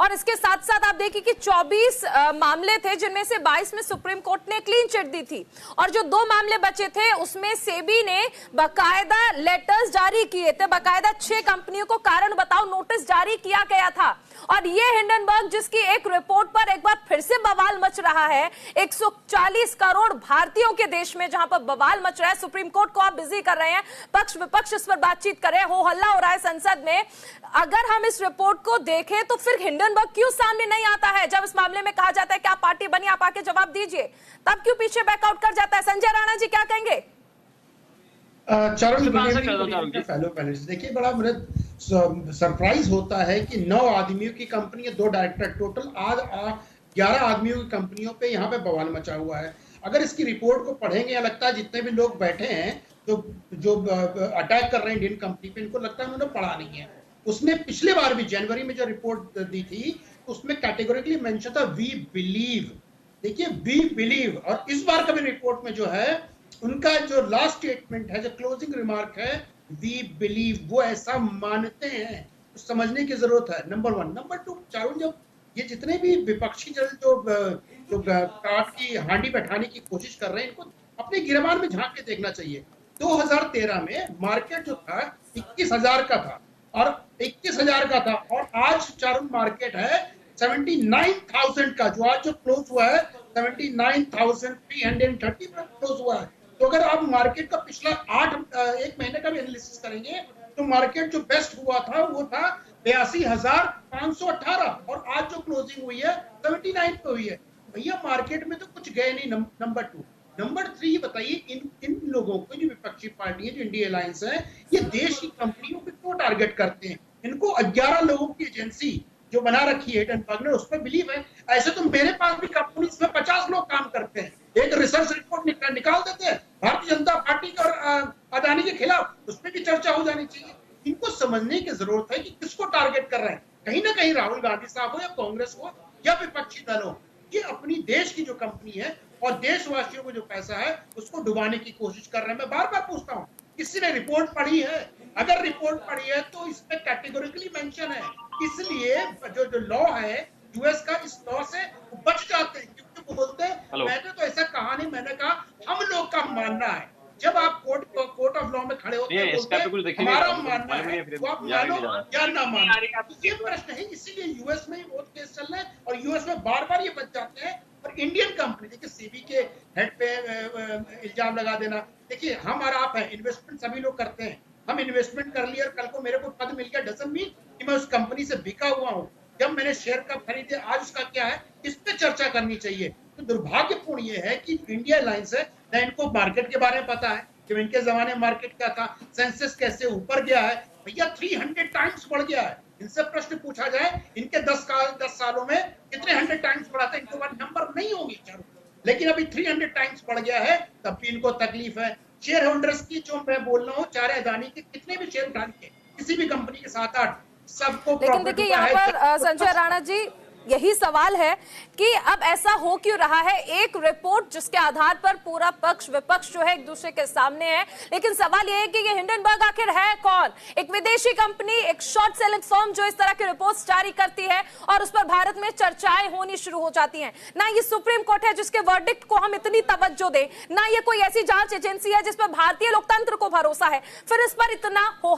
और इसके साथ साथ आप देखिए कि 24 मामले थे जिनमें से 22 में सुप्रीम कोर्ट ने क्लीन चिट दी थी और जो 2 मामले बचे थे उसमें सेबी ने बाकायदा लेटर्स जारी किए थे, बाकायदा 6 कंपनियों को कारण बताओ नोटिस जारी किया गया था। और ये हिंडनबर्ग जिसकी एक रिपोर्ट पर एक बार फिर से बवाल मच रहा है, 140 करोड़ भारतीयों के देश में जहां पर बवाल मच रहा है, सुप्रीम कोर्ट को आप बिजी कर रहे हैं, पक्ष विपक्ष इस पर बातचीत कर रहे हैं, हो हल्ला हो रहा है संसद में। अगर हम इस रिपोर्ट को देखें तो फिर हिंडनबर्ग क्यों सामने नहीं आता है? जब इस मामले में कहा जाता है कि आप पार्टी बनी, आप आके जवाब दीजिए, तब क्यों पीछे बैकआउट कर जाता है? संजय राणा जी क्या कहेंगे? देखिए, बड़ा मुझे सरप्राइज होता है कि 9 आदमियों की कंपनी, 2 डायरेक्टर, टोटल आज 11 आदमियों की कंपनियों पे यहाँ पे बवाल मचा हुआ है। अगर इसकी रिपोर्ट को पढ़ेंगे, या लगता है जितने भी लोग बैठे हैं जो अटैक कर रहे हैं इंडियन कंपनी पे, इनको लगता है उन्होंने पढ़ा नहीं है। उसने पिछले बार भी जनवरी में जो रिपोर्ट दी थी उसमें कैटेगोरिकली मेंशन था वी बिलीव। देखिए, वी बिलीव, और इस बार का भी रिपोर्ट में जो है उनका जो लास्ट स्टेटमेंट है, जो क्लोजिंग रिमार्क है, वी बिलीव, वो ऐसा मानते हैं। तो समझने की जरूरत है, नंबर 1। नंबर 2, चारों जब ये जितने भी विपक्षी जो काट की हांडी बैठाने की कोशिश कर रहे हैं, इनको अपने गिरबान में झांक के देखना चाहिए। 2013 में मार्केट जो था 21,000 का था, और 21,000 का था, और आज चारों मार्केट है 79,000 का, जो आज जो क्लोज हुआ है 79,330 पर क्लोज हुआ है। तो अगर आप मार्केट का पिछला 1 महीने का भी एनालिसिस करेंगे तो मार्केट जो बेस्ट हुआ था वो था 82,518, और आज जो क्लोजिंग हुई है 79 पे हुई है। भैया, मार्केट में तो कुछ गए नहीं। नंबर 2। नंबर 3, बताइए इन लोगों को, जो विपक्षी पार्टी है, जो इंडिया अलायंस है, ये देश की कंपनियों को क्यों टारगेट करते हैं? इनको 11 लोगों की एजेंसी जो बना रखी है हिंडनबर्ग ने, उस पर बिलीव है। ऐसे तो मेरे पास भी कंपनी में 50 लोग काम करते हैं, एक रिसर्च रिपोर्ट निकाल देते हैं भारतीय जनता पार्टी और अदानी के खिलाफ, उस पर भी चर्चा हो जानी चाहिए। इनको समझने की जरूरत है कि किसको टारगेट कर रहे हैं। कहीं ना कहीं राहुल गांधी साहब हो, या कांग्रेस हो, या विपक्षी दल हो, ये अपनी देश की जो कंपनी है और देशवासियों को जो पैसा है उसको डुबाने की कोशिश कर रहे हैं। मैं बार बार पूछता हूँ, किसी ने रिपोर्ट पढ़ी है? अगर रिपोर्ट पढ़ी है तो इसमें कैटेगोरिकली मेंशन है, इसलिए जो लॉ है यूएस का, इस लॉ से बच जाते हैं, क्योंकि बोलते हैं मैंने तो ऐसा कहा नहीं, मैंने कहा हम लोग का मानना है। जब आप कोर्ट ऑफ लॉ में खड़े होते हैं, हमारा मानना है, तो आप मानो या ना मानो, तो ये प्रश्न है। इसीलिए यूएस में बहुत केस चल रहे हैं, और यूएस में बार बार ये बच जाते हैं। और इंडियन कंपनी, देखिए, सेबी के हेड पे इल्जाम लगा देना, देखिए हम और आप हैं, इन्वेस्टमेंट सभी लोग करते हैं, हम इन्वेस्टमेंट कर लिया और कल को मेरे को पद मिल गया, डजंट मीन कि मैं उस कंपनी से बिका हुआ हूँ। जब मैंने शेयर कब खरीदे, आज उसका क्या है, इस पे चर्चा करनी चाहिए। तो दुर्भाग्यपूर्ण ये है कि इंडिया अलायंस है, न इनको मार्केट के बारे में पता है कि इनके जमाने मार्केट क्या था, सेंसेस कैसे ऊपर गया है। भैया, 300 टाइम्स बढ़ गया है। इनसे प्रश्न पूछा जाए, इनके 10 सालों में कितने 100 टाइम्स बढ़ा था, इनको नंबर नहीं होगी चारों, लेकिन अभी 300 टाइम्स बढ़ गया है, तब भी इनको तकलीफ है। शेयर होल्डर्स की जो मैं बोल रहा हूँ, चारे अदानी के कितने भी शेयर उठा के, किसी भी कंपनी के 7-8, सबको। लेकिन देखिए, यहाँ पर संजय राणा जी, यही सवाल है कि अब ऐसा हो क्यों रहा है? एक रिपोर्ट जिसके आधार पर पूरा पक्ष विपक्ष जो है एक दूसरे के सामने है, लेकिन सवाल यह है कि ये हिंडनबर्ग आखिर है कौन? एक विदेशी कंपनी, एक शॉर्ट सेलिंग फर्म जो इस तरह की रिपोर्ट्स जारी करती है और उस पर भारत में चर्चाएं होनी शुरू हो जाती हैं। ना ये सुप्रीम कोर्ट है जिसके वर्डिक्ट को हम इतनी तवज्जो दें, ना ये कोई ऐसी जांच एजेंसी है जिस पर भारतीय लोकतंत्र को भरोसा है, फिर इस पर इतना हो